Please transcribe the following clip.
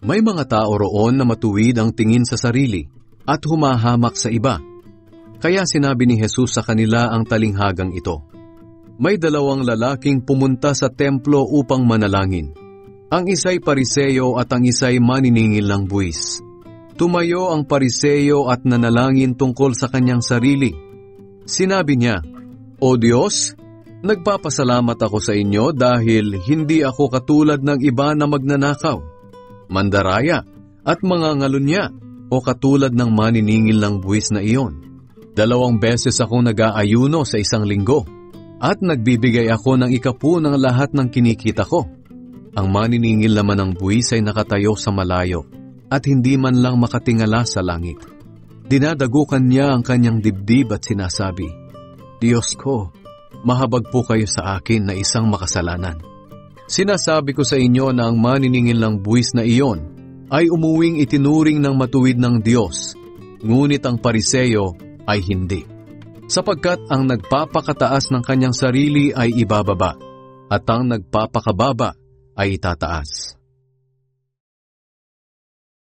May mga tao roon na matuwid ang tingin sa sarili at humahamak sa iba. Kaya sinabi ni Jesus sa kanila ang talinghagang ito. May dalawang lalaking pumunta sa templo upang manalangin. Ang isa'y Pariseo at ang isa'y maniningil ng buwis. Tumayo ang Pariseo at nanalangin tungkol sa kanyang sarili. Sinabi niya, O Diyos, nagpapasalamat ako sa inyo dahil hindi ako katulad ng iba na magnanakaw, mandaraya at mga ngalunya o katulad ng maniningil ng buwis na iyon. 2 beses akong nag-aayuno sa isang linggo at nagbibigay ako ng 10 ng lahat ng kinikita ko. Ang maniningil naman ng buwis ay nakatayo sa malayo at hindi man lang makatingala sa langit. Dinadagukan niya ang kanyang dibdib at sinasabi, Diyos ko, mahabag po kayo sa akin na isang makasalanan. Sinasabi ko sa inyo na ang maniningil ng buwis na iyon ay umuwing itinuring ng matuwid ng Diyos, ngunit ang Pariseo ay hindi. Sapagkat ang nagpapakataas ng kanyang sarili ay ibababa, at ang nagpapakababa ay itataas.